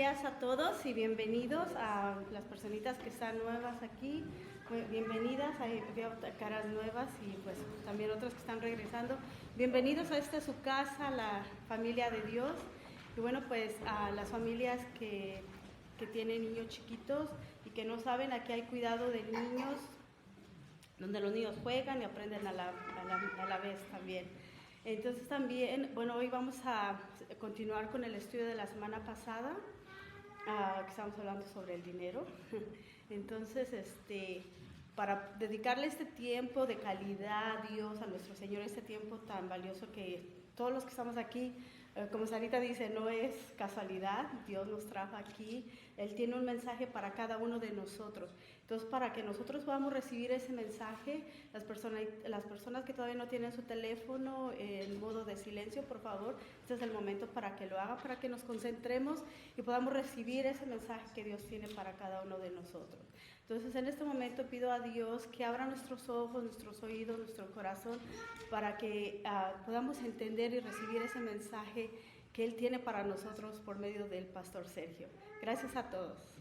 días a todos y bienvenidos a las personitas que están nuevas aquí. Bienvenidas, hay veo caras nuevas y pues también otros que están regresando. Bienvenidos a esta su casa, la familia de Dios. Y bueno, pues a las familias que tienen niños chiquitos y que no saben, aquí hay cuidado de niños, donde los niños juegan y aprenden a la vez también. Entonces también, bueno, hoy vamos a continuar con el estudio de la semana pasada, que estamos hablando sobre el dinero. Entonces, para dedicarle este tiempo de calidad a Dios, a nuestro Señor, este tiempo tan valioso que todos los que estamos aquí, como Sarita dice, no es casualidad, Dios nos trajo aquí, Él tiene un mensaje para cada uno de nosotros. Entonces, para que nosotros podamos recibir ese mensaje, las personas que todavía no tienen su teléfono en modo de silencio, por favor, este es el momento para que lo hagan, para que nos concentremos y podamos recibir ese mensaje que Dios tiene para cada uno de nosotros. Entonces, en este momento pido a Dios que abra nuestros ojos, nuestros oídos, nuestro corazón, para que podamos entender y recibir ese mensaje que Él tiene para nosotros por medio del Pastor Sergio. Gracias a todos.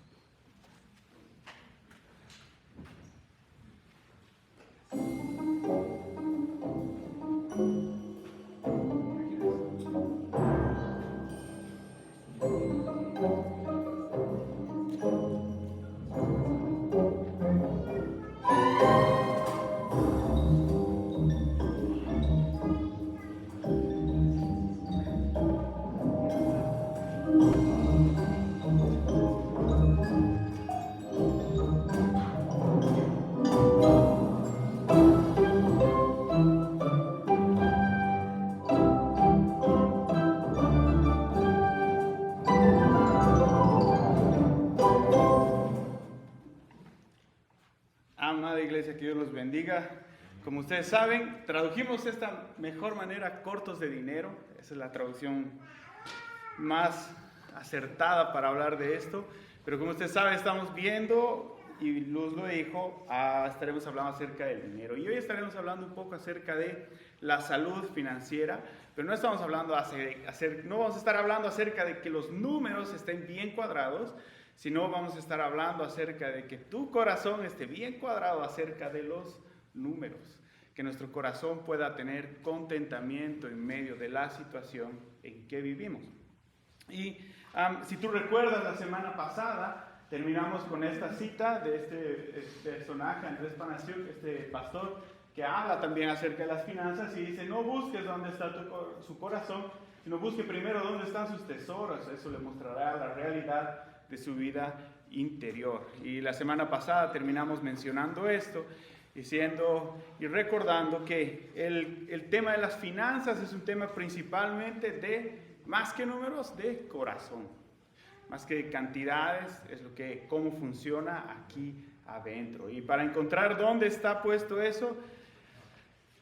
Amada iglesia, que Dios los bendiga. Como ustedes saben, tradujimos esta mejor manera, cortos de dinero. Esa es la traducción más acertada para hablar de esto. Pero como ustedes saben, estamos viendo, y Luz lo dijo, estaremos hablando acerca del dinero. Y hoy estaremos hablando un poco acerca de la salud financiera. Pero no estamos hablando no vamos a estar hablando acerca de que los números estén bien cuadrados, sino vamos a estar hablando acerca de que tu corazón esté bien cuadrado acerca de los números, que nuestro corazón pueda tener contentamiento en medio de la situación en que vivimos. Y si tú recuerdas, la semana pasada terminamos con esta cita de este personaje, Andrés Panasiuk, este pastor, que habla también acerca de las finanzas y dice: no busques dónde está su corazón, sino busque primero dónde están sus tesoros. Eso le mostrará la realidad de su vida interior. Y la semana pasada terminamos mencionando esto, diciendo y recordando que el tema de las finanzas es un tema principalmente de, más que números, de corazón. Más que cantidades, es cómo funciona aquí adentro. Y para encontrar dónde está puesto eso,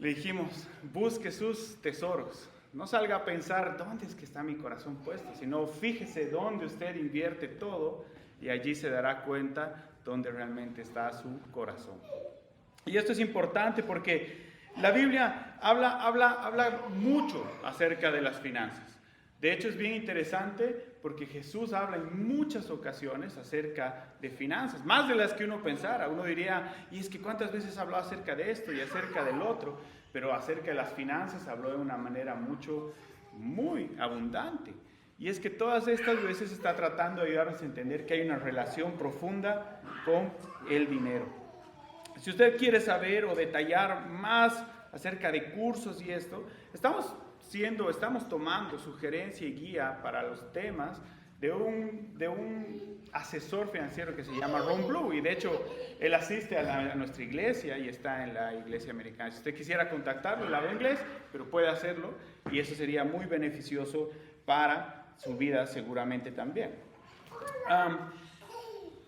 le dijimos: busque sus tesoros. No salga a pensar dónde es que está mi corazón puesto, sino fíjese dónde usted invierte todo y allí se dará cuenta dónde realmente está su corazón. Y esto es importante porque la Biblia habla mucho acerca de las finanzas. De hecho, es bien interesante porque Jesús habla en muchas ocasiones acerca de finanzas, más de las que uno pensara. Uno diría: y es que ¿cuántas veces habló acerca de esto y acerca del otro? Pero acerca de las finanzas habló de una manera muy abundante. Y es que todas estas veces está tratando de ayudarnos a entender que hay una relación profunda con el dinero. Si usted quiere saber o detallar más acerca de cursos y esto, estamos tomando sugerencia y guía para los temas de un asesor financiero que se llama Ron Blue, y de hecho él asiste a nuestra iglesia y está en la iglesia americana. Si usted quisiera contactarlo, él habla inglés, pero puede hacerlo, y eso sería muy beneficioso para su vida seguramente también.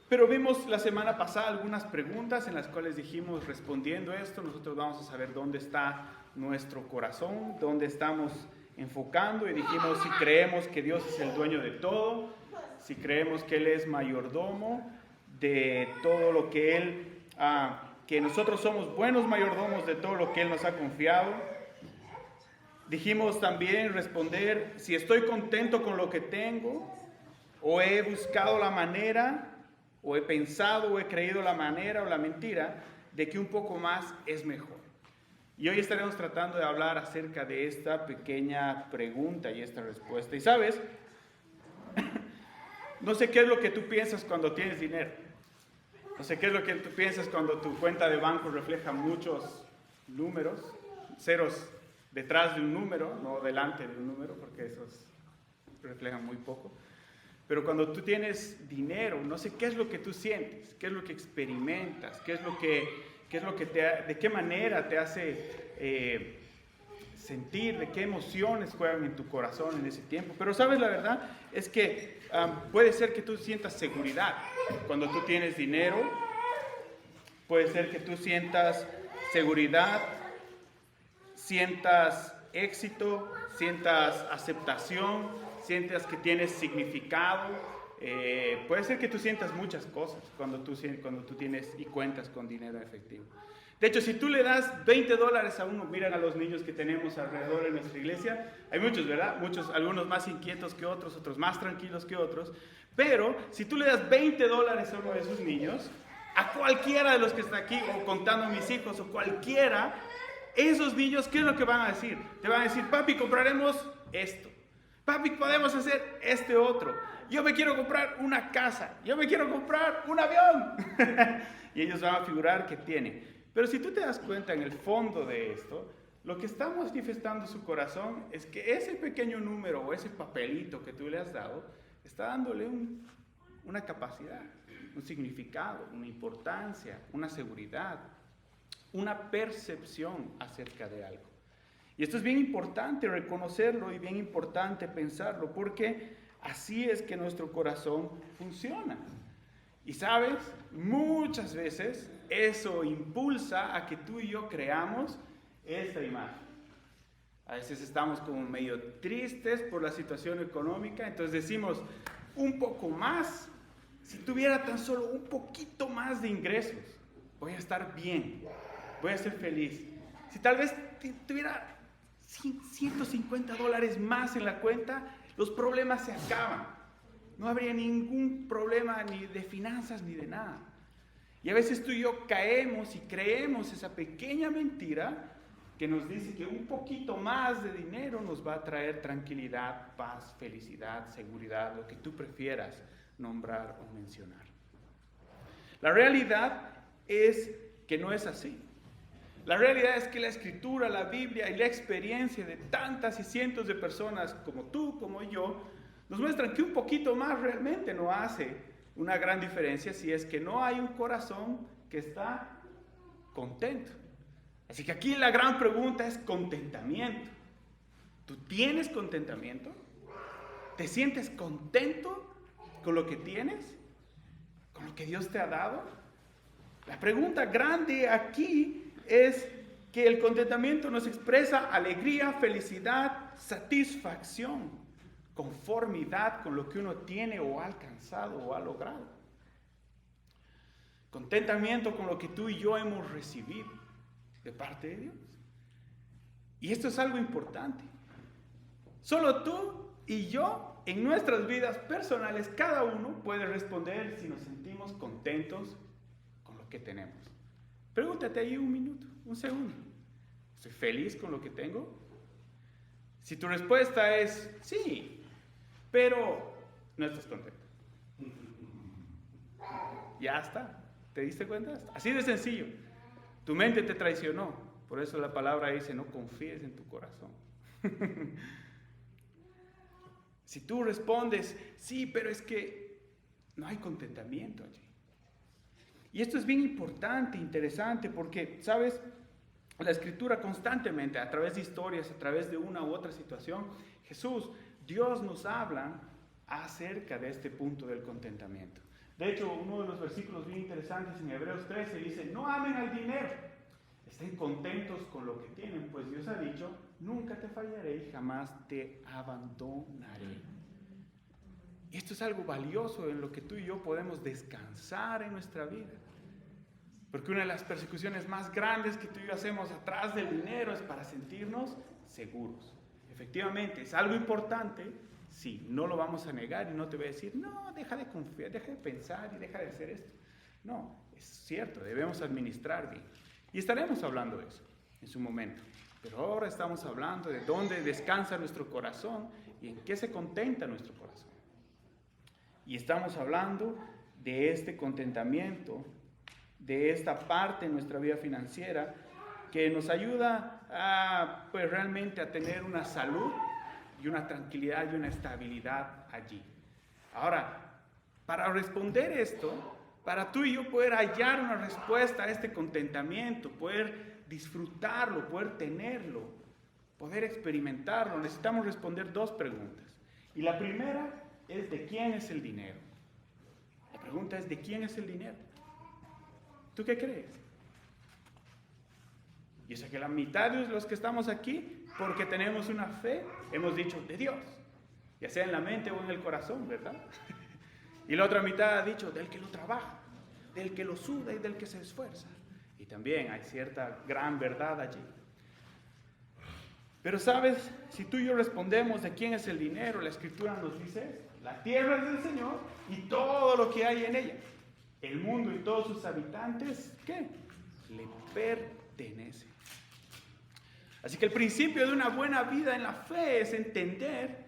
Pero vimos la semana pasada algunas preguntas en las cuales dijimos: respondiendo esto, nosotros vamos a saber dónde está nuestro corazón, dónde estamos enfocando, y dijimos si creemos que Dios es el dueño de todo, si creemos que Él es mayordomo de todo lo que que nosotros somos buenos mayordomos de todo lo que Él nos ha confiado. Dijimos también responder si estoy contento con lo que tengo, O he buscado la manera, o he pensado, o he creído la manera o la mentira de que un poco más es mejor. Y hoy estaremos tratando de hablar acerca de esta pequeña pregunta y esta respuesta. Y sabes, no sé qué es lo que tú piensas cuando tienes dinero. No sé qué es lo que tú piensas cuando tu cuenta de banco refleja muchos números, ceros detrás de un número, no delante de un número, porque esos reflejan muy poco. Pero cuando tú tienes dinero, no sé qué es lo que tú sientes, qué es lo que experimentas, de qué manera te hace sentir, de qué emociones juegan en tu corazón en ese tiempo. Pero sabes, la verdad es que puede ser que tú sientas seguridad cuando tú tienes dinero, puede ser que tú sientas seguridad, sientas éxito, sientas aceptación, sientas que tienes significado. Puede ser que tú sientas muchas cosas cuando tú tienes y cuentas con dinero efectivo. De hecho, si tú le das $20 a uno, miran a los niños que tenemos alrededor en nuestra iglesia, hay muchos, ¿verdad? Muchos, algunos más inquietos que otros, otros más tranquilos que otros, pero si tú le das $20 a uno de esos niños, a cualquiera de los que está aquí, o contando a mis hijos, o cualquiera, esos niños, ¿qué es lo que van a decir? Te van a decir, papi, compraremos esto. Papi, podemos hacer este otro. Yo me quiero comprar una casa. Yo me quiero comprar un avión. Y ellos van a figurar que tienen. Pero si tú te das cuenta en el fondo de esto, lo que está manifestando su corazón es que ese pequeño número o ese papelito que tú le has dado está dándole una capacidad, un significado, una importancia, una seguridad, una percepción acerca de algo. Y esto es bien importante reconocerlo y bien importante pensarlo, porque así es que nuestro corazón funciona. Y sabes, muchas veces eso impulsa a que tú y yo creamos esta imagen. A veces estamos como medio tristes por la situación económica, entonces decimos, un poco más, si tuviera tan solo un poquito más de ingresos, voy a estar bien, voy a ser feliz. Si tal vez tuviera $150 más en la cuenta, los problemas se acaban. No habría ningún problema ni de finanzas ni de nada. Y a veces tú y yo caemos y creemos esa pequeña mentira que nos dice que un poquito más de dinero nos va a traer tranquilidad, paz, felicidad, seguridad, lo que tú prefieras nombrar o mencionar. La realidad es que no es así. La realidad es que la Escritura, la Biblia y la experiencia de tantas y cientos de personas como tú, como yo, nos muestran que un poquito más realmente no hace una gran diferencia si es que no hay un corazón que está contento. Así que aquí la gran pregunta es contentamiento. ¿Tú tienes contentamiento? ¿Te sientes contento con lo que tienes? ¿Con lo que Dios te ha dado? La pregunta grande aquí es que el contentamiento nos expresa alegría, felicidad, satisfacción, conformidad con lo que uno tiene o ha alcanzado o ha logrado. Contentamiento con lo que tú y yo hemos recibido de parte de Dios. Y esto es algo importante. Solo tú y yo, en nuestras vidas personales, cada uno puede responder si nos sentimos contentos con lo que tenemos. Pregúntate ahí un minuto, un segundo. ¿Estoy feliz con lo que tengo? Si tu respuesta es sí, pero no estás contento. Ya está. ¿Te diste cuenta? Así de sencillo. Tu mente te traicionó. Por eso la palabra dice, no confíes en tu corazón. Si tú respondes, sí, pero es que no hay contentamiento allí. Y esto es bien importante, interesante, porque, ¿sabes? La Escritura constantemente, a través de historias, a través de una u otra situación, Dios nos habla acerca de este punto del contentamiento. De hecho, uno de los versículos bien interesantes en Hebreos 13 dice, no amen al dinero, estén contentos con lo que tienen, pues Dios ha dicho, nunca te fallaré y jamás te abandonaré. Y esto es algo valioso en lo que tú y yo podemos descansar en nuestra vida. Porque una de las persecuciones más grandes que tú y yo hacemos atrás del dinero es para sentirnos seguros. Efectivamente, es algo importante, Sí, no lo vamos a negar y no te voy a decir, no, deja de confiar, deja de pensar y deja de hacer esto. No, es cierto, debemos administrar bien. Y estaremos hablando de eso en su momento. Pero ahora estamos hablando de dónde descansa nuestro corazón y en qué se contenta nuestro corazón. Y estamos hablando de este contentamiento, de esta parte en nuestra vida financiera que nos ayuda a, pues, realmente a tener una salud y una tranquilidad y una estabilidad allí. Ahora, para responder esto, para tú y yo poder hallar una respuesta a este contentamiento, poder disfrutarlo, poder tenerlo, poder experimentarlo, necesitamos responder dos preguntas. Y la primera es: ¿de quién es el dinero? La pregunta es: ¿de quién es el dinero? ¿Tú qué crees? Yo sé que la mitad de los que estamos aquí, porque tenemos una fe, hemos dicho de Dios, ya sea en la mente o en el corazón, ¿verdad? Y la otra mitad ha dicho del que lo trabaja, del que lo suda y del que se esfuerza. Y también hay cierta gran verdad allí. Pero sabes, si tú y yo respondemos de quién es el dinero, la Escritura nos dice: la tierra es del Señor y todo lo que hay en ella. El mundo y todos sus habitantes, ¿qué? Le pertenecen. Así que el principio de una buena vida en la fe es entender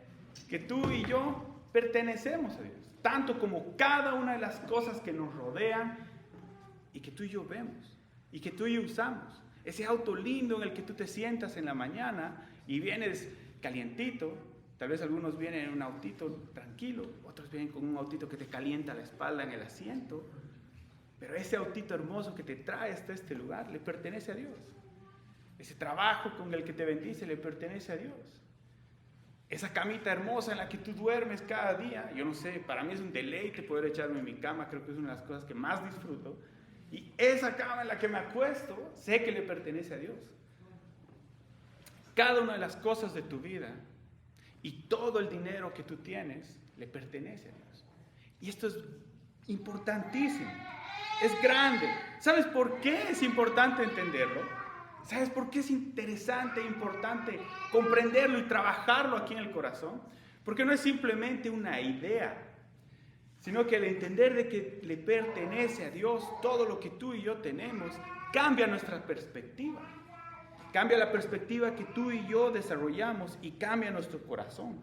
que tú y yo pertenecemos a Dios, tanto como cada una de las cosas que nos rodean y que tú y yo vemos y que tú y yo usamos. Ese auto lindo en el que tú te sientas en la mañana y vienes calientito. Tal vez algunos vienen en un autito tranquilo, otros vienen con un autito que te calienta la espalda en el asiento. Pero ese autito hermoso que te trae hasta este lugar le pertenece a Dios. Ese trabajo con el que te bendice le pertenece a Dios. Esa camita hermosa en la que tú duermes cada día, yo no sé, para mí es un deleite poder echarme en mi cama, creo que es una de las cosas que más disfruto. Y esa cama en la que me acuesto, sé que le pertenece a Dios. Cada una de las cosas de tu vida y todo el dinero que tú tienes le pertenece a Dios. Y esto es importantísimo, es grande. ¿Sabes por qué es importante entenderlo? ¿Sabes por qué es interesante e importante comprenderlo y trabajarlo aquí en el corazón? Porque no es simplemente una idea, sino que el entender de que le pertenece a Dios todo lo que tú y yo tenemos, cambia nuestra perspectiva. Cambia la perspectiva que tú y yo desarrollamos y cambia nuestro corazón.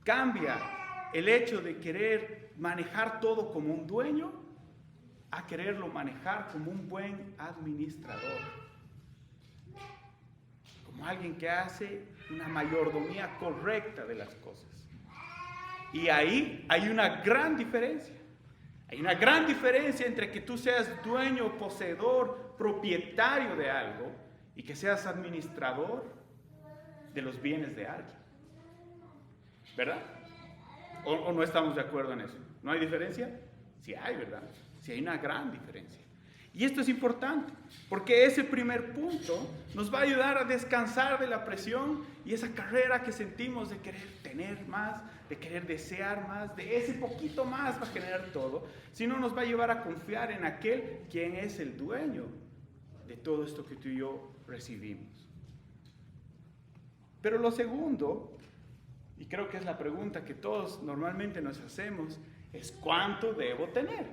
Cambia el hecho de querer manejar todo como un dueño a quererlo manejar como un buen administrador. Como alguien que hace una mayordomía correcta de las cosas. Y ahí hay una gran diferencia. Hay una gran diferencia entre que tú seas dueño, poseedor, propietario de algo y que seas administrador de los bienes de alguien. ¿Verdad? ¿O no estamos de acuerdo en eso? ¿No hay diferencia? Sí hay, ¿verdad? Sí hay una gran diferencia. Y esto es importante, porque ese primer punto nos va a ayudar a descansar de la presión y esa carrera que sentimos de querer tener más, de querer desear más, de ese poquito más para generar todo, sino nos va a llevar a confiar en aquel quien es el dueño de todo esto que tú y yo recibimos. Pero lo segundo, y creo que es la pregunta que todos normalmente nos hacemos, es ¿cuánto debo tener?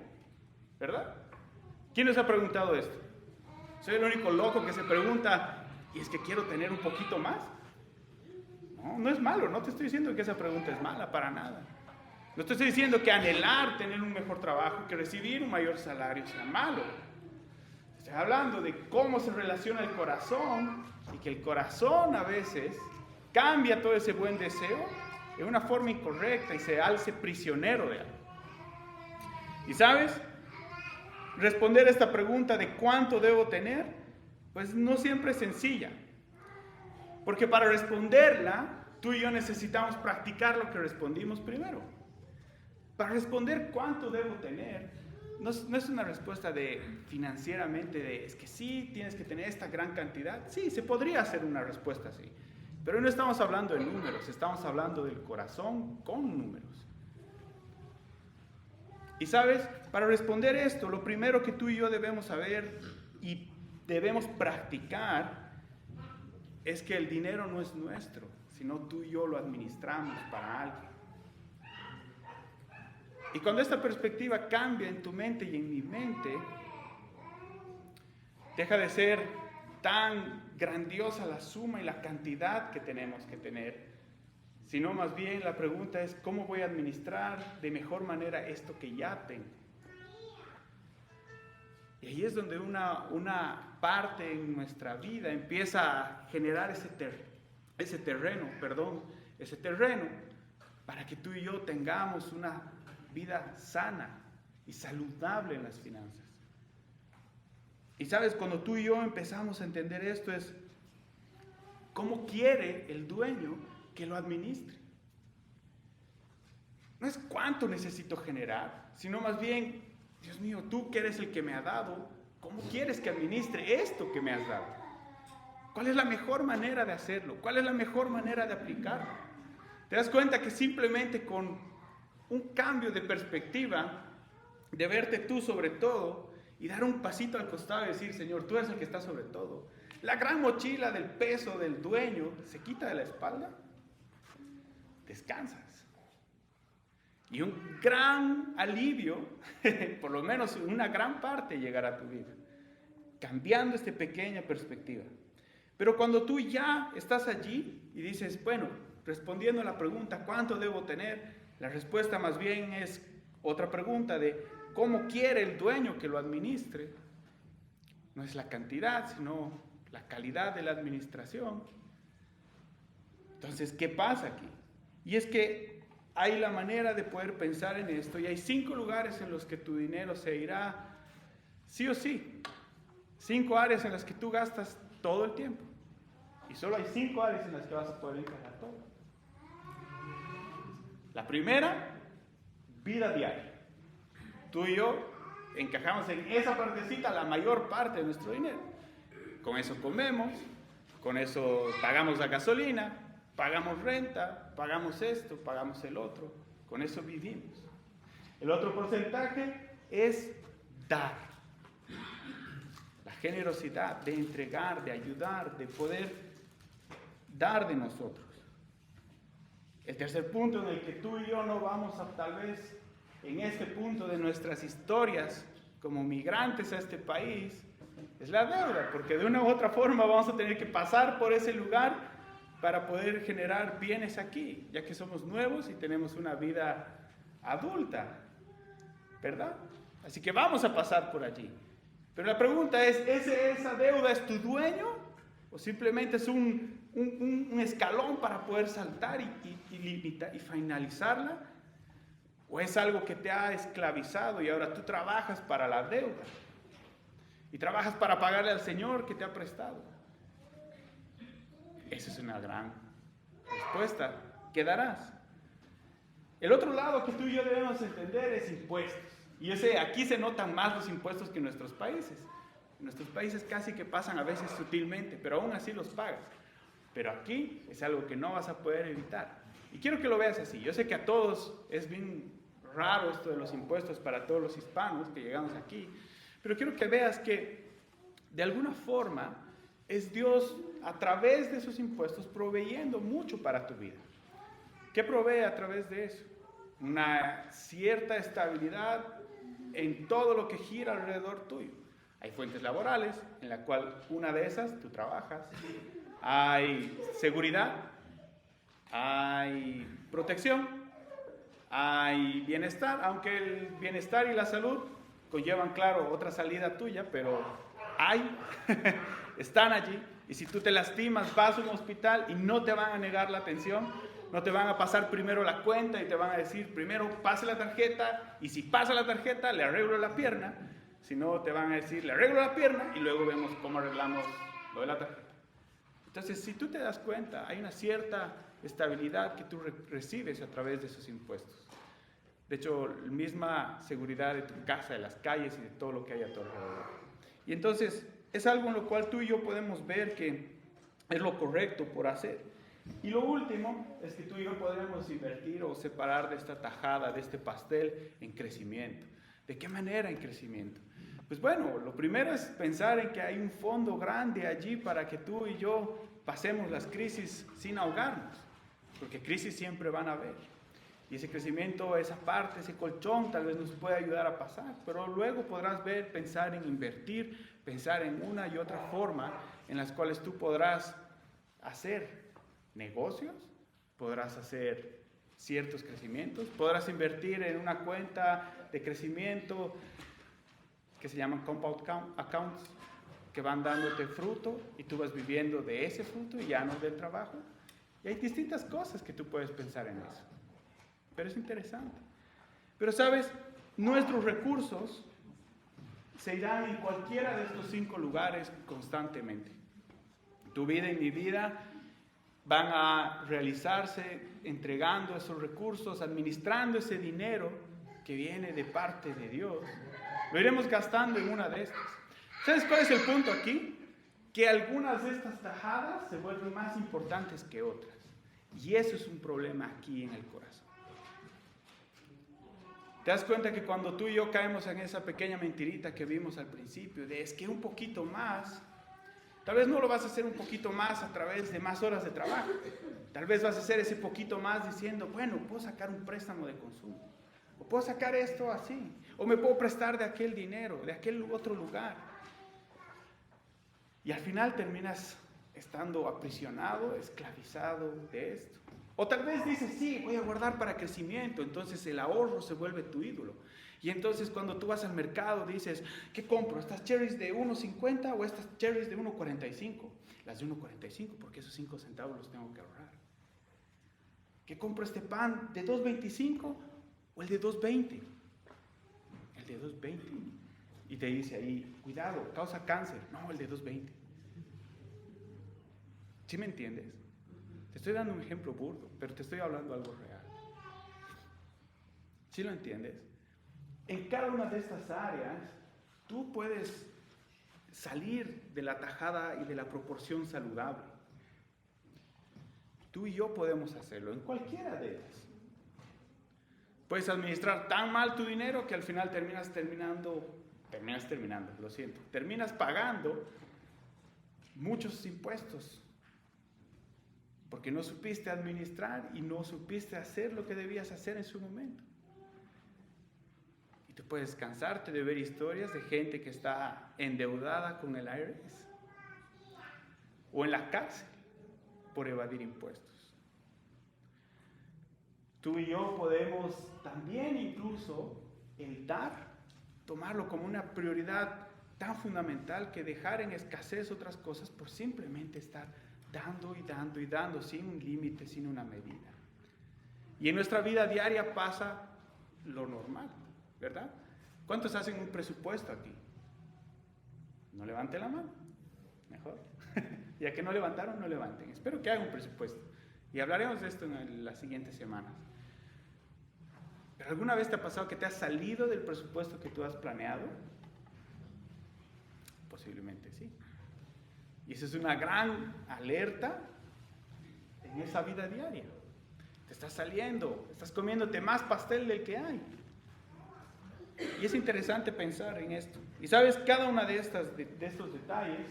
¿Verdad? ¿Quién nos ha preguntado esto? ¿Soy el único loco que se pregunta, ¿y es que quiero tener un poquito más? No, no es malo, no te estoy diciendo que esa pregunta es mala, para nada. No te estoy diciendo que anhelar tener un mejor trabajo, que recibir un mayor salario sea malo. Estoy hablando de cómo se relaciona el corazón y que el corazón a veces cambia todo ese buen deseo de una forma incorrecta y se hace prisionero de algo. ¿Y sabes? Responder esta pregunta de cuánto debo tener, pues no siempre es sencilla. Porque para responderla, tú y yo necesitamos practicar lo que respondimos primero. Para responder cuánto debo tener, no es una respuesta de financieramente de es que sí, tienes que tener esta gran cantidad. Sí, se podría hacer una respuesta así. Pero no estamos hablando de números, estamos hablando del corazón con números. Y sabes, para responder esto, lo primero que tú y yo debemos saber y debemos practicar es que el dinero no es nuestro, sino tú y yo lo administramos para alguien. Y cuando esta perspectiva cambia en tu mente y en mi mente, deja de ser tan grandiosa la suma y la cantidad que tenemos que tener, sino más bien la pregunta es, ¿cómo voy a administrar de mejor manera esto que ya tengo? Y ahí es donde una parte en nuestra vida empieza a generar ese terreno para que tú y yo tengamos una vida sana y saludable en las finanzas. Y sabes, cuando tú y yo empezamos a entender esto es cómo quiere el dueño que lo administre. No es cuánto necesito generar, sino más bien, Dios mío, tú que eres el que me ha dado, ¿cómo quieres que administre esto que me has dado? ¿Cuál es la mejor manera de hacerlo? ¿Cuál es la mejor manera de aplicarlo? Te das cuenta que simplemente con un cambio de perspectiva, de verte tú sobre todo, y dar un pasito al costado y decir, Señor, tú eres el que está sobre todo. La gran mochila del peso del dueño se quita de la espalda. Descansas. Y un gran alivio, por lo menos una gran parte, llegará a tu vida. Cambiando esta pequeña perspectiva. Pero cuando tú ya estás allí y dices, bueno, respondiendo a la pregunta, ¿cuánto debo tener? La respuesta más bien es otra pregunta de ¿cómo quiere el dueño que lo administre? No es la cantidad, sino la calidad de la administración. Entonces, ¿qué pasa aquí? Y es que hay la manera de poder pensar en esto y hay 5 lugares en los que tu dinero se irá sí o sí. 5 áreas en las que tú gastas todo el tiempo. Y solo hay 5 áreas en las que vas a poder encajar todo. La primera, vida diaria. Tú y yo encajamos en esa partecita la mayor parte de nuestro dinero. Con eso comemos, con eso pagamos la gasolina, pagamos renta, pagamos esto, pagamos el otro. Con eso vivimos. El otro porcentaje es dar. La generosidad de entregar, de ayudar, de poder dar de nosotros. El tercer punto en el que tú y yo no vamos a tal vez en este punto de nuestras historias como migrantes a este país, es la deuda, porque de una u otra forma vamos a tener que pasar por ese lugar para poder generar bienes aquí, ya que somos nuevos y tenemos una vida adulta, ¿verdad? Así que vamos a pasar por allí. Pero la pregunta es, ¿esa deuda es tu dueño? ¿O simplemente es un escalón para poder saltar y finalizarla? ¿O es algo que te ha esclavizado y ahora tú trabajas para la deuda? Y trabajas para pagarle al Señor que te ha prestado. Esa es una gran respuesta que darás. El otro lado que tú y yo debemos entender es impuestos. Y yo sé, aquí se notan más los impuestos que en nuestros países. En nuestros países casi que pasan a veces sutilmente, pero aún así los pagas. Pero aquí es algo que no vas a poder evitar. Y quiero que lo veas así. Yo sé que a todos es bien raro esto de los impuestos para todos los hispanos que llegamos aquí, pero quiero que veas que de alguna forma es Dios a través de esos impuestos proveyendo mucho para tu vida. ¿Qué provee a través de eso? Una cierta estabilidad en todo lo que gira alrededor tuyo. Hay fuentes laborales en la cual una de esas tú trabajas. Hay seguridad, hay protección, hay bienestar, aunque el bienestar y la salud conllevan, claro, otra salida tuya, pero están allí. Y si tú te lastimas, vas a un hospital y no te van a negar la atención, no te van a pasar primero la cuenta y te van a decir, primero pase la tarjeta, y si pasa la tarjeta, le arreglo la pierna. Si no, te van a decir, le arreglo la pierna y luego vemos cómo arreglamos lo de la tarjeta. Entonces, si tú te das cuenta, hay una cierta estabilidad que tú recibes a través de esos impuestos. De hecho, la misma seguridad de tu casa, de las calles y de todo lo que hay a tu alrededor. Y entonces, es algo en lo cual tú y yo podemos ver que es lo correcto por hacer. Y lo último es que tú y yo podremos invertir o separar de esta tajada, de este pastel, en crecimiento. ¿De qué manera en crecimiento? Pues bueno, lo primero es pensar en que hay un fondo grande allí para que tú y yo pasemos las crisis sin ahogarnos. porque crisis siempre van a haber. Y ese crecimiento, esa parte, ese colchón tal vez nos puede ayudar a pasar, pero luego podrás pensar en invertir, pensar en una y otra forma en las cuales tú podrás hacer negocios, podrás hacer ciertos crecimientos, podrás invertir en una cuenta de crecimiento que se llaman compound accounts, que van dándote fruto y tú vas viviendo de ese fruto y ya no del trabajo. Y hay distintas cosas que tú puedes pensar en eso. Pero es interesante. Pero sabes, nuestros recursos se irán en cualquiera de estos 5 lugares constantemente. Tu vida y mi vida van a realizarse entregando esos recursos, administrando ese dinero que viene de parte de Dios. Lo iremos gastando en una de estas. ¿Sabes cuál es el punto aquí? Que algunas de estas tajadas se vuelven más importantes que otras. Y eso es un problema aquí en el corazón. ¿Te das cuenta que cuando tú y yo caemos en esa pequeña mentirita que vimos al principio, de es que un poquito más, tal vez no lo vas a hacer un poquito más a través de más horas de trabajo, tal vez vas a hacer ese poquito más diciendo, bueno, puedo sacar un préstamo de consumo, o puedo sacar esto así, o me puedo prestar de aquel dinero, de aquel otro lugar, y al final terminas estando aprisionado, esclavizado de esto. O tal vez dices, sí, voy a guardar para crecimiento, entonces el ahorro se vuelve tu ídolo. Y entonces cuando tú vas al mercado dices, ¿qué compro? ¿Estas cherries de 1.50 o estas cherries de 1.45? Las de 1.45 porque esos 5 centavos los tengo que ahorrar. ¿Qué compro este pan de 2.25 o el de 2.20? El de 2.20. Y te dice ahí, cuidado, causa cáncer. No, el de 2.20. ¿Sí me entiendes? Te estoy dando un ejemplo burdo, pero te estoy hablando algo real. ¿Sí lo entiendes? En cada una de estas áreas, tú puedes salir de la tajada y de la proporción saludable. Tú y yo podemos hacerlo en cualquiera de ellas. Puedes administrar tan mal tu dinero que al final terminas pagando muchos impuestos. Porque no supiste administrar y no supiste hacer lo que debías hacer en su momento. Y tú puedes cansarte de ver historias de gente que está endeudada con el IRS o en la cárcel por evadir impuestos. Tú y yo podemos también incluso el dar, tomarlo como una prioridad tan fundamental que dejar en escasez otras cosas por simplemente estar dando y dando y dando, sin un límite, sin una medida. Y en nuestra vida diaria pasa lo normal, ¿verdad? ¿Cuántos hacen un presupuesto aquí? No levante la mano, mejor. Ya que no levantaron, no levanten. Espero que hagan un presupuesto. Y hablaremos de esto en las siguientes semanas. ¿Pero alguna vez te ha pasado que te has salido del presupuesto que tú has planeado? Posiblemente sí. Y esa es una gran alerta en esa vida diaria. Te estás saliendo, estás comiéndote más pastel del que hay. Y es interesante pensar en esto. Y sabes, cada una de estos detalles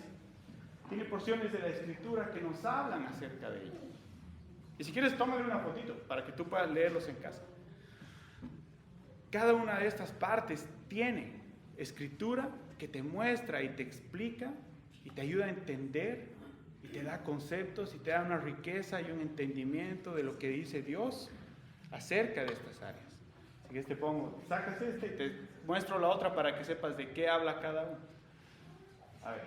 tiene porciones de la Escritura que nos hablan acerca de ello. Y si quieres, tómale una fotito para que tú puedas leerlos en casa. Cada una de estas partes tiene Escritura que te muestra y te explica y te ayuda a entender y te da conceptos y te da una riqueza y un entendimiento de lo que dice Dios acerca de estas áreas. Así que te pongo, sacas y te muestro la otra para que sepas de qué habla cada uno. A ver,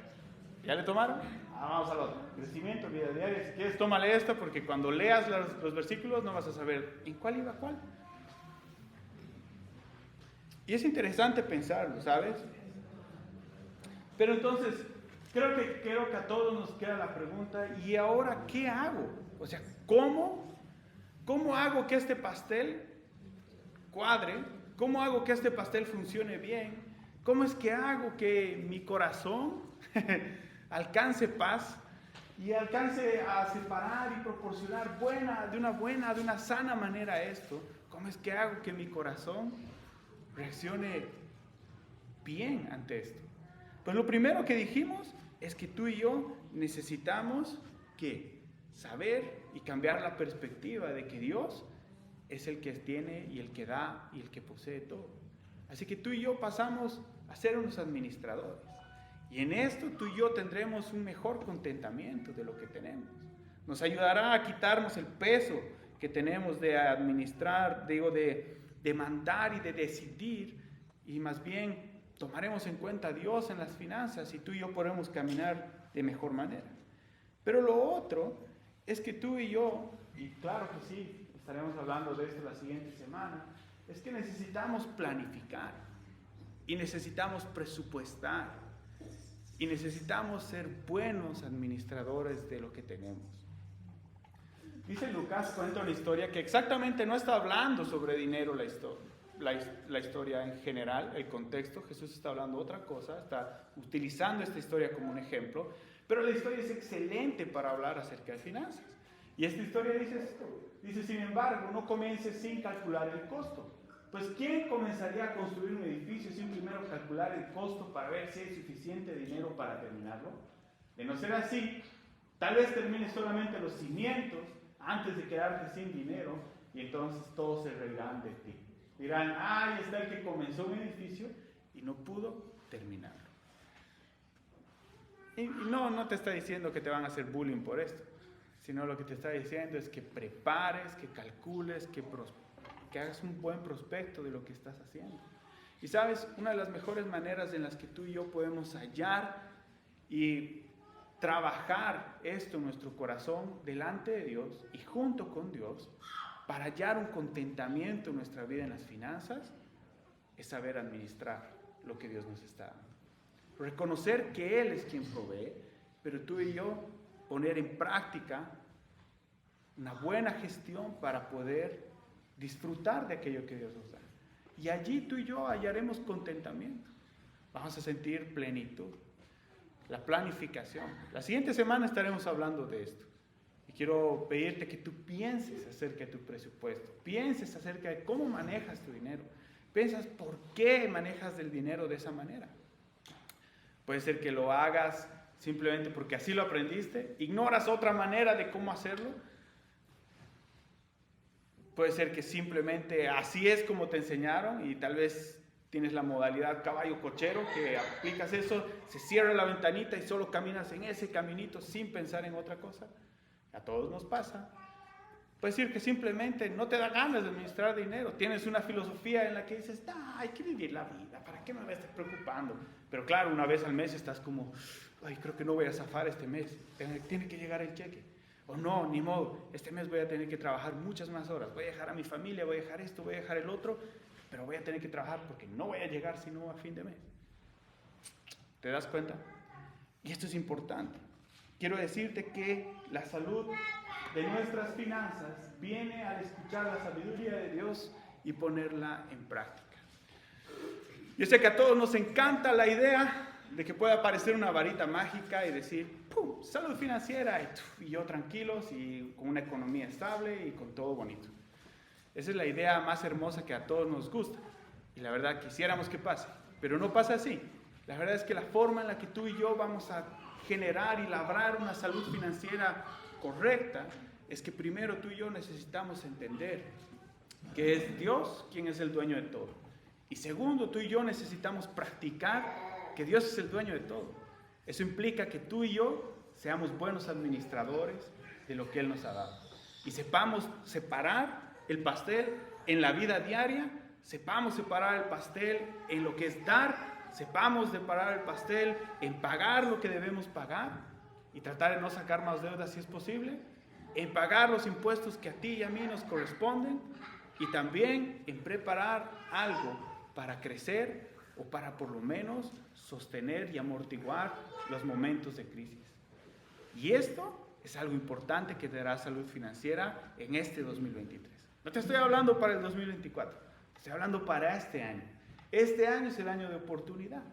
¿ya le tomaron? Vamos a la otra. Crecimiento, vida diaria. Si quieres, tómale esta porque cuando leas los versículos no vas a saber en cuál iba cuál. Y es interesante pensarlo, ¿sabes? Pero entonces, creo que a todos nos queda la pregunta, ¿y ahora qué hago? O sea, ¿cómo hago que este pastel cuadre? ¿Cómo hago que este pastel funcione bien? ¿Cómo es que hago que mi corazón alcance paz y alcance a separar y proporcionar de una sana manera esto? ¿Cómo es que hago que mi corazón reaccione bien ante esto? Pues lo primero que dijimos es que tú y yo necesitamos ¿qué? saber y cambiar la perspectiva de que Dios es el que tiene y el que da y el que posee todo. Así que tú y yo pasamos a ser unos administradores. Y en esto tú y yo tendremos un mejor contentamiento de lo que tenemos. Nos ayudará a quitarnos el peso que tenemos de administrar, de mandar y de decidir. Y más bien tomaremos en cuenta a Dios en las finanzas y tú y yo podremos caminar de mejor manera. Pero lo otro es que tú y yo, y claro que sí, estaremos hablando de esto la siguiente semana, es que necesitamos planificar y necesitamos presupuestar y necesitamos ser buenos administradores de lo que tenemos. Dice Lucas, cuenta una historia que exactamente no está hablando sobre dinero la historia en general, el contexto. Jesús está hablando otra cosa, está utilizando esta historia como un ejemplo, pero la historia es excelente para hablar acerca de finanzas. Y esta historia dice esto, dice, sin embargo, no comiences sin calcular el costo. Pues ¿quién comenzaría a construir un edificio sin primero calcular el costo para ver si hay suficiente dinero para terminarlo? De no ser así, tal vez termines solamente los cimientos antes de quedarte sin dinero y entonces todos se reirán de ti. Dirán, ahí está el que comenzó un edificio y no pudo terminarlo. Y no te está diciendo que te van a hacer bullying por esto, sino lo que te está diciendo es que prepares, que calcules, que hagas un buen prospecto de lo que estás haciendo. Y sabes, una de las mejores maneras en las que tú y yo podemos hallar y trabajar esto en nuestro corazón delante de Dios y junto con Dios para hallar un contentamiento en nuestra vida en las finanzas es saber administrar lo que Dios nos está dando. Reconocer que Él es quien provee, pero tú y yo poner en práctica una buena gestión para poder disfrutar de aquello que Dios nos da. Y allí tú y yo hallaremos contentamiento. Vamos a sentir plenitud. La planificación. La siguiente semana estaremos hablando de esto. Y quiero pedirte que tú pienses acerca de tu presupuesto. Pienses acerca de cómo manejas tu dinero. Piensas por qué manejas el dinero de esa manera. Puede ser que lo hagas simplemente porque así lo aprendiste. Ignoras otra manera de cómo hacerlo. Puede ser que simplemente así es como te enseñaron y tal vez tienes la modalidad caballo cochero, que aplicas eso, se cierra la ventanita y solo caminas en ese caminito sin pensar en otra cosa. A todos nos pasa. Puede decir que simplemente no te da ganas de administrar dinero. Tienes una filosofía en la que dices, hay que vivir la vida, ¿para qué me voy a estar preocupando? Pero claro, una vez al mes estás como, creo que no voy a zafar este mes, tiene que llegar el cheque. O no, ni modo, este mes voy a tener que trabajar muchas más horas, voy a dejar a mi familia, voy a dejar esto, voy a dejar el otro, pero voy a tener que trabajar porque no voy a llegar sino a fin de mes. ¿Te das cuenta? Y esto es importante. Quiero decirte que la salud de nuestras finanzas viene al escuchar la sabiduría de Dios y ponerla en práctica. Yo sé que a todos nos encanta la idea de que pueda aparecer una varita mágica y decir, ¡pum!, salud financiera, y yo tranquilos y con una economía estable y con todo bonito. Esa es la idea más hermosa que a todos nos gusta. Y la verdad quisiéramos que pase, pero no pasa así. La verdad es que la forma en la que tú y yo vamos a generar y labrar una salud financiera correcta es que primero tú y yo necesitamos entender que es Dios quien es el dueño de todo. Y segundo, tú y yo necesitamos practicar que Dios es el dueño de todo. Eso implica que tú y yo seamos buenos administradores de lo que Él nos ha dado. Y sepamos separar el pastel en la vida diaria, sepamos separar el pastel en lo que es dar, sepamos separar el pastel en pagar lo que debemos pagar y tratar de no sacar más deudas si es posible, en pagar los impuestos que a ti y a mí nos corresponden y también en preparar algo para crecer o para por lo menos sostener y amortiguar los momentos de crisis. Y esto es algo importante que te dará salud financiera en este 2023. No te estoy hablando para el 2024, estoy hablando para este año. Este año es el año de oportunidad.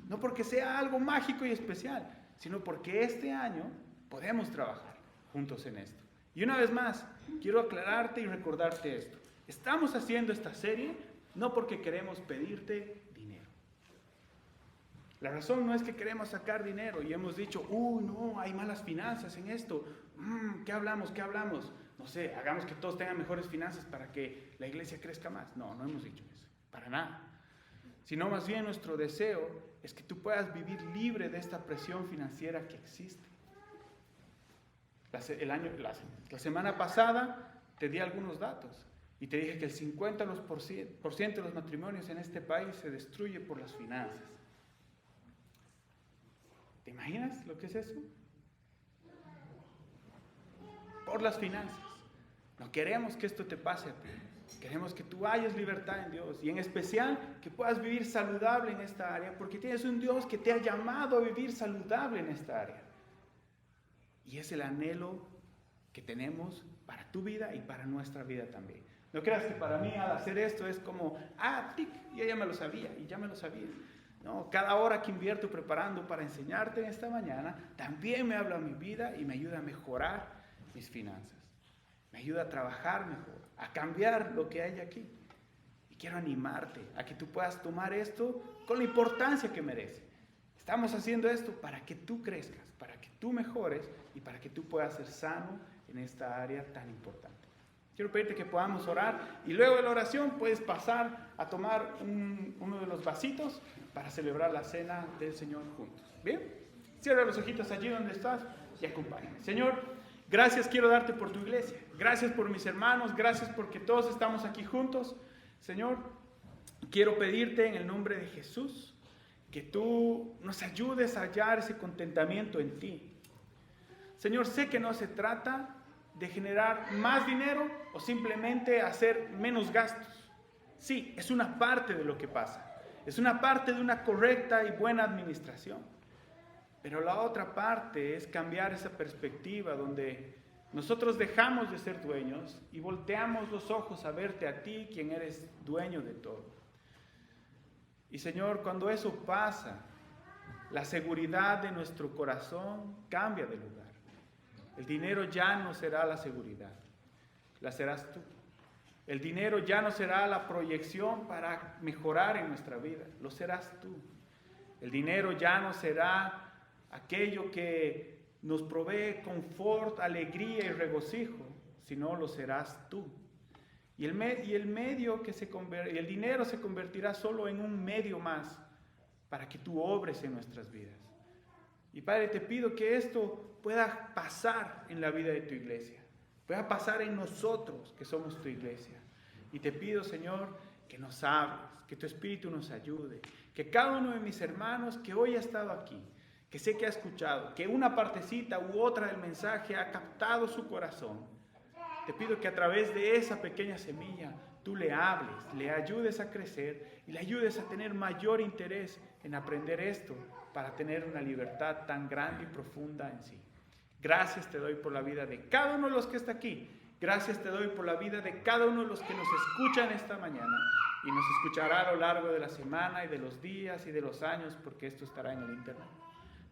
No porque sea algo mágico y especial, sino porque este año podemos trabajar juntos en esto. Y una vez más, quiero aclararte y recordarte esto. Estamos haciendo esta serie no porque queremos pedirte dinero. La razón no es que queremos sacar dinero y hemos dicho, no, hay malas finanzas en esto. ¿Qué hablamos? No sé, hagamos que todos tengan mejores finanzas para que la iglesia crezca más. No hemos dicho eso, para nada. Sino más bien nuestro deseo es que tú puedas vivir libre de esta presión financiera que existe. La semana pasada te di algunos datos y te dije que el 50% de los matrimonios en este país se destruye por las finanzas. ¿Te imaginas lo que es eso? Por las finanzas. No queremos que esto te pase a ti. Queremos que tú hayas libertad en Dios y en especial que puedas vivir saludable en esta área, porque tienes un Dios que te ha llamado a vivir saludable en esta área. Y es el anhelo que tenemos para tu vida y para nuestra vida también. No creas que para mí al hacer esto es como, tic, yo ya me lo sabía y ya me lo sabía. No, cada hora que invierto preparando para enseñarte en esta mañana, también me habla mi vida y me ayuda a mejorar mis finanzas. Me ayuda a trabajar mejor, a cambiar lo que hay aquí. Y quiero animarte a que tú puedas tomar esto con la importancia que merece. Estamos haciendo esto para que tú crezcas, para que tú mejores y para que tú puedas ser sano en esta área tan importante. Quiero pedirte que podamos orar y luego de la oración puedes pasar a tomar uno de los vasitos para celebrar la cena del Señor juntos. ¿Bien? Cierra los ojitos allí donde estás y acompáñame. Señor, gracias quiero darte por tu iglesia. Gracias por mis hermanos. Gracias porque todos estamos aquí juntos. Señor, quiero pedirte en el nombre de Jesús que tú nos ayudes a hallar ese contentamiento en ti. Señor, sé que no se trata de generar más dinero o simplemente hacer menos gastos. Sí, es una parte de lo que pasa. Es una parte de una correcta y buena administración. Pero la otra parte es cambiar esa perspectiva donde nosotros dejamos de ser dueños y volteamos los ojos a verte a ti, quien eres dueño de todo. Y Señor, cuando eso pasa, la seguridad de nuestro corazón cambia de lugar. El dinero ya no será la seguridad, la serás tú. El dinero ya no será la proyección para mejorar en nuestra vida, lo serás tú. El dinero ya no será aquello que nos provee confort, alegría y regocijo, sino lo serás tú. Y el dinero se convertirá solo en un medio más para que tú obres en nuestras vidas. Y Padre, te pido que esto pueda pasar en la vida de tu iglesia, pueda pasar en nosotros que somos tu iglesia. Y te pido, Señor, que nos hables, que tu Espíritu nos ayude, que cada uno de mis hermanos que hoy ha estado aquí, que sé que ha escuchado, que una partecita u otra del mensaje ha captado su corazón, te pido que a través de esa pequeña semilla tú le hables, le ayudes a crecer y le ayudes a tener mayor interés en aprender esto para tener una libertad tan grande y profunda en sí. Gracias te doy por la vida de cada uno de los que está aquí. Gracias te doy por la vida de cada uno de los que nos escuchan esta mañana y nos escuchará a lo largo de la semana y de los días y de los años, porque esto estará en el internet.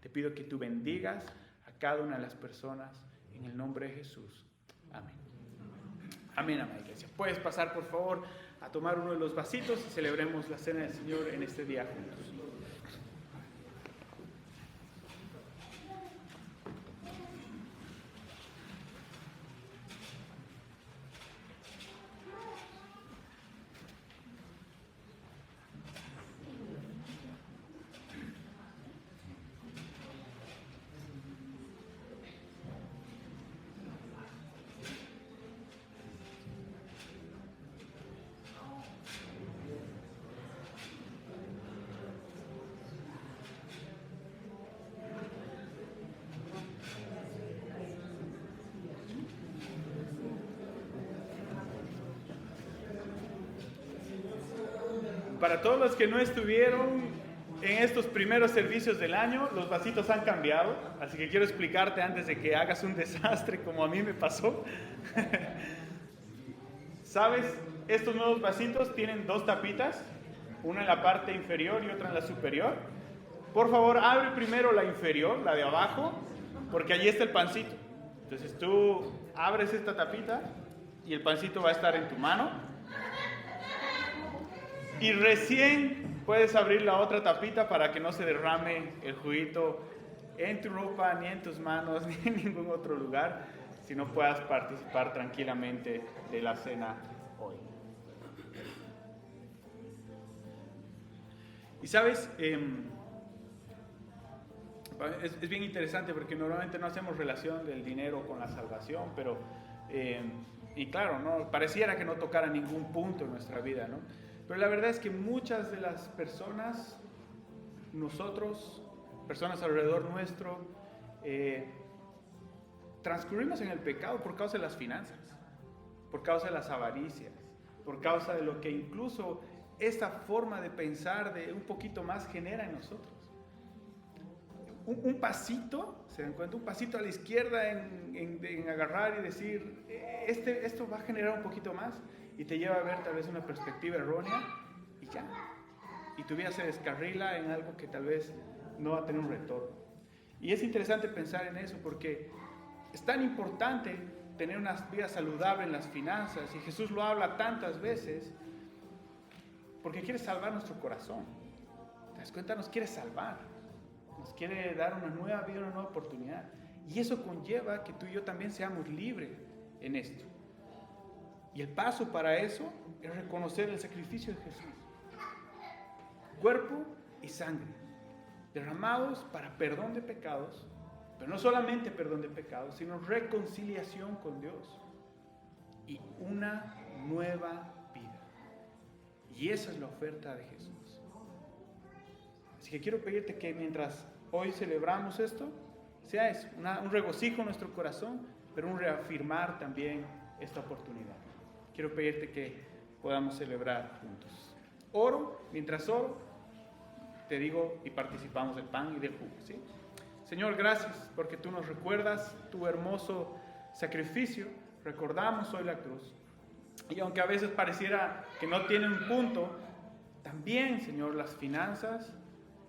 Te pido que tú bendigas a cada una de las personas en el nombre de Jesús. Amén. Amén, amada iglesia. Puedes pasar, por favor, a tomar uno de los vasitos y celebremos la cena del Señor en este día juntos. Para todos los que no estuvieron en estos primeros servicios del año, los vasitos han cambiado, así que quiero explicarte antes de que hagas un desastre como a mí me pasó. ¿Sabes? Estos nuevos vasitos tienen dos tapitas, una en la parte inferior y otra en la superior. Por favor, abre primero la inferior, la de abajo, porque allí está el pancito. Entonces tú abres esta tapita y el pancito va a estar en tu mano. Y recién puedes abrir la otra tapita para que no se derrame el juguito en tu ropa, ni en tus manos, ni en ningún otro lugar, sino puedas participar tranquilamente de la cena hoy. Y sabes, es bien interesante porque normalmente no hacemos relación del dinero con la salvación, pero, y claro, ¿no? Pareciera que no tocara ningún punto en nuestra vida, ¿no? Pero la verdad es que muchas de las personas, nosotros, personas alrededor nuestro, transcurrimos en el pecado por causa de las finanzas, por causa de las avaricias, por causa de lo que incluso esta forma de pensar de un poquito más genera en nosotros. Un pasito, se dan cuenta, un pasito a la izquierda en agarrar y decir, esto va a generar un poquito más, y te lleva a ver tal vez una perspectiva errónea, y ya. Y tu vida se descarrila en algo que tal vez no va a tener un retorno. Y es interesante pensar en eso, porque es tan importante tener una vida saludable en las finanzas, y Jesús lo habla tantas veces, porque quiere salvar nuestro corazón. ¿Te das cuenta? Nos quiere salvar. Nos quiere dar una nueva vida, una nueva oportunidad. Y eso conlleva que tú y yo también seamos libres en esto. Y el paso para eso es reconocer el sacrificio de Jesús. Cuerpo y sangre, derramados para perdón de pecados, pero no solamente perdón de pecados, sino reconciliación con Dios y una nueva vida. Y esa es la oferta de Jesús. Así que quiero pedirte que mientras hoy celebramos esto, sea eso, un regocijo en nuestro corazón, pero un reafirmar también esta oportunidad. Quiero pedirte que podamos celebrar juntos. Oro, mientras oro, te digo y participamos del pan y del jugo, ¿sí? Señor, gracias porque tú nos recuerdas tu hermoso sacrificio. Recordamos hoy la cruz. Y aunque a veces pareciera que no tiene un punto, también, Señor, las finanzas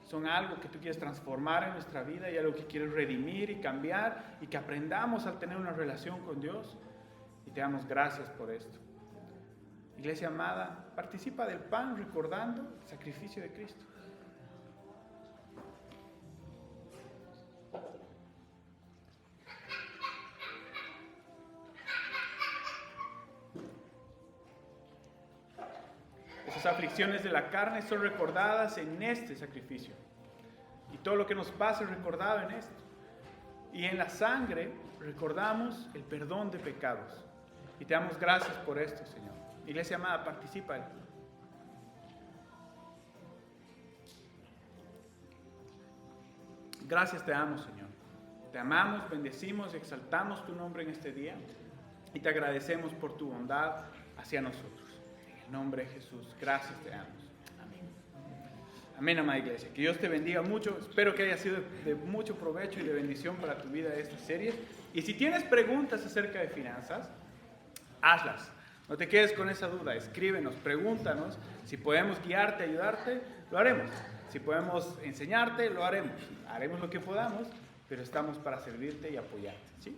son algo que tú quieres transformar en nuestra vida y algo que quieres redimir y cambiar y que aprendamos a tener una relación con Dios. Y te damos gracias por esto. Iglesia amada, participa del pan recordando el sacrificio de Cristo. Esas aflicciones de la carne son recordadas en este sacrificio. Y todo lo que nos pasa es recordado en esto. Y en la sangre recordamos el perdón de pecados. Y te damos gracias por esto, Señor. Iglesia amada, participa. Gracias te damos, Señor. Te amamos, bendecimos, exaltamos tu nombre en este día. Y te agradecemos por tu bondad hacia nosotros. En el nombre de Jesús, gracias te damos. Amén. Amén, amada iglesia. Que Dios te bendiga mucho. Espero que haya sido de mucho provecho y de bendición para tu vida esta serie. Y si tienes preguntas acerca de finanzas, hazlas. No te quedes con esa duda. Escríbenos, pregúntanos. Si podemos guiarte, ayudarte, lo haremos. Si podemos enseñarte, lo haremos. Haremos lo que podamos, pero estamos para servirte y apoyarte, ¿sí?